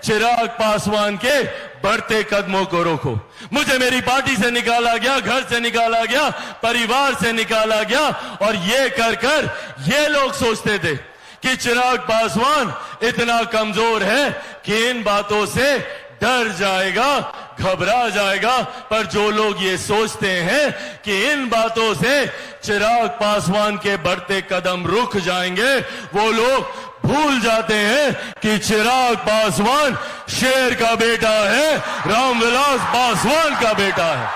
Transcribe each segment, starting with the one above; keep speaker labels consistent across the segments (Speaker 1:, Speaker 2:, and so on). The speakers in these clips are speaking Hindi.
Speaker 1: चिराग पासवान के बढ़ते कदमों को रोको। मुझे मेरी पार्टी से निकाला गया, घर से निकाला गया, परिवार से निकाला गया, और ये कर कर ये लोग सोचते थे कि चिराग पासवान इतना कमजोर है कि इन बातों से डर जाएगा, घबरा जाएगा। पर जो लोग ये सोचते हैं कि इन बातों से चिराग पासवान के बढ़ते कदम रुक जाएंगे, वो लोग भूल जाते हैं कि चिराग पासवान शेर का बेटा है, रामविलास पासवान का बेटा है।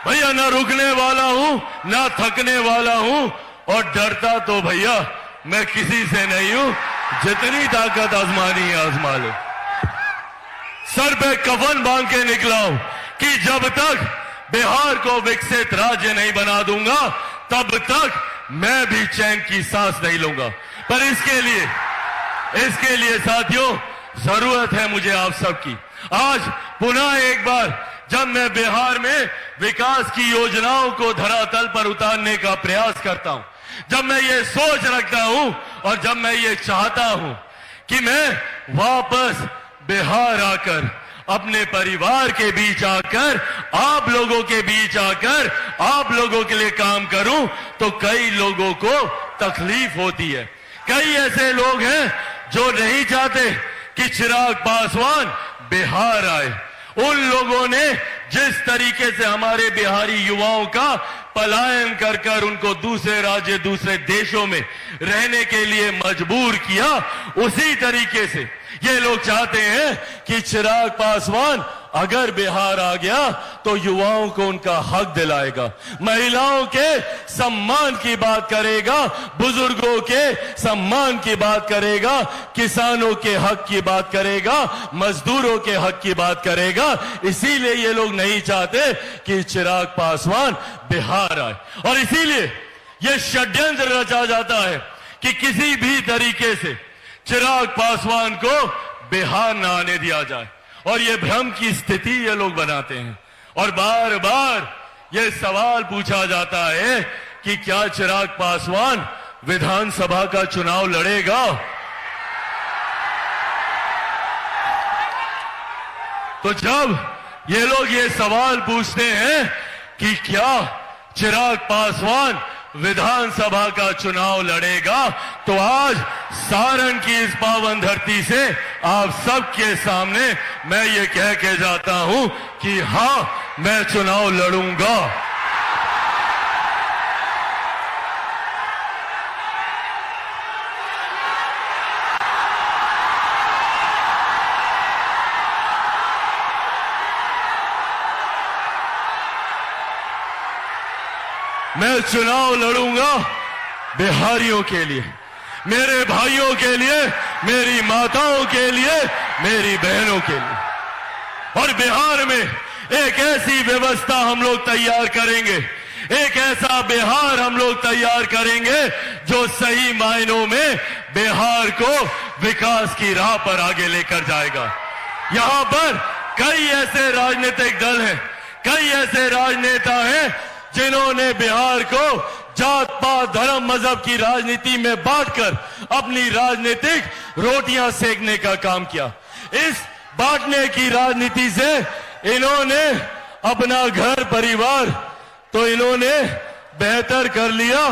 Speaker 1: भैया ना रुकने वाला हूं, ना थकने वाला हूं, और डरता तो भैया मैं किसी से नहीं हूं। जितनी ताकत आजमानी है आजमा लो। सर पे कफन बांध के निकला हूं कि जब तक बिहार को विकसित राज्य नहीं बना दूंगा, तब तक मैं भी चैन की सांस नहीं लूंगा। पर इसके लिए साथियों जरूरत है मुझे आप सबकी। आज पुनः एक बार जब मैं बिहार में विकास की योजनाओं को धरातल पर उतारने का प्रयास करता हूं, जब मैं ये सोच रखता हूं और जब मैं ये चाहता हूं कि मैं वापस बिहार आकर, अपने परिवार के बीच आकर, आप लोगों के बीच आकर, आप लोगों के लिए काम करूं, तो कई लोगों को तकलीफ होती है। कई ऐसे लोग हैं जो नहीं चाहते कि चिराग पासवान बिहार आए। उन लोगों ने जिस तरीके से हमारे बिहारी युवाओं का पलायन कर कर उनको दूसरे राज्य, दूसरे देशों में रहने के लिए मजबूर किया, उसी तरीके से ये लोग चाहते हैं कि चिराग पासवान अगर बिहार आ गया तो युवाओं को उनका हक दिलाएगा, महिलाओं के सम्मान की बात करेगा, बुजुर्गों के सम्मान की बात करेगा, किसानों के हक की बात करेगा, मजदूरों के हक की बात करेगा। इसीलिए ये लोग नहीं चाहते कि चिराग पासवान बिहार आए, और इसीलिए ये षड्यंत्र रचा जाता है कि किसी भी तरीके से चिराग पासवान को बिहार न आने दिया जाए, और ये भ्रम की स्थिति ये लोग बनाते हैं। और बार बार ये सवाल पूछा जाता है कि क्या चिराग पासवान विधानसभा का चुनाव लड़ेगा? तो जब ये लोग ये सवाल पूछते हैं कि क्या चिराग पासवान विधानसभा का चुनाव लड़ेगा, तो आज सारण की इस पावन धरती से आप सबके सामने मैं ये कह के जाता हूं कि हां, मैं चुनाव लड़ूंगा। मैं चुनाव लड़ूंगा बिहारियों के लिए, मेरे भाइयों के लिए, मेरी माताओं के लिए, मेरी बहनों के लिए। और बिहार में एक ऐसी व्यवस्था हम लोग तैयार करेंगे, एक ऐसा बिहार हम लोग तैयार करेंगे जो सही मायनों में बिहार को विकास की राह पर आगे लेकर जाएगा। यहां पर कई ऐसे राजनीतिक दल हैं, कई ऐसे राजनेता हैं जिन्होंने बिहार को जात पात धर्म मजहब की राजनीति में बांटकर अपनी राजनीतिक रोटियां सेकने का काम किया। इस बांटने की राजनीति से इन्होंने अपना घर परिवार तो इन्होंने बेहतर कर लिया।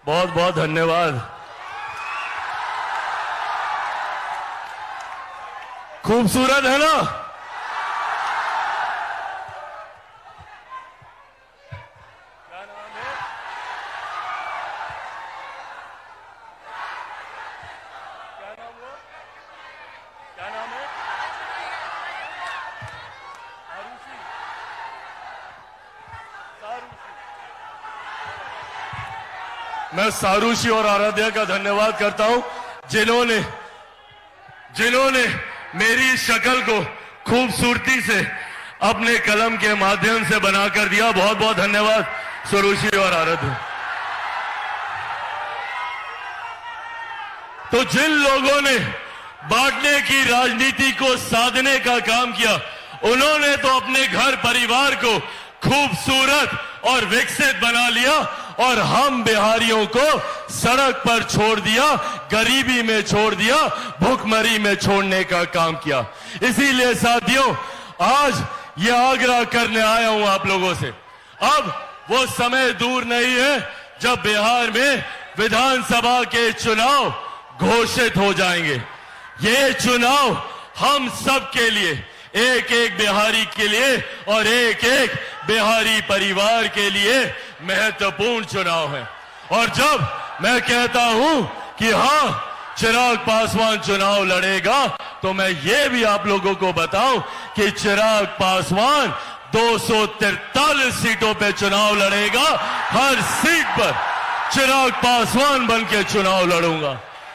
Speaker 1: बहुत बहुत धन्यवाद। खूबसूरत है ना? मैं सारूशी और आराध्या का धन्यवाद करता हूं जिन्होंने मेरी शक्ल को खूबसूरती से अपने कलम के माध्यम से बनाकर दिया। बहुत बहुत धन्यवाद सारूशी और आराध्या। तो जिन लोगों ने बांटने की राजनीति को साधने का काम किया, उन्होंने तो अपने घर परिवार को खूबसूरत और विकसित बना लिया, और हम बिहारियों को सड़क पर छोड़ दिया, गरीबी में छोड़ दिया, भूखमरी में छोड़ने का काम किया। इसीलिए साथियों, आज ये आग्रह करने आया हूं आप लोगों से, अब वो समय दूर नहीं है जब बिहार में विधानसभा के चुनाव घोषित हो जाएंगे। ये चुनाव हम सब के लिए, एक एक बिहारी के लिए और एक एक बिहारी परिवार के लिए महत्वपूर्ण चुनाव है। और जब मैं कहता हूं कि हां, चिराग पासवान चुनाव लड़ेगा, तो मैं ये भी आप लोगों को बताऊं कि चिराग पासवान 243 सीटों पे चुनाव लड़ेगा। हर सीट पर चिराग पासवान बन के चुनाव लड़ूंगा।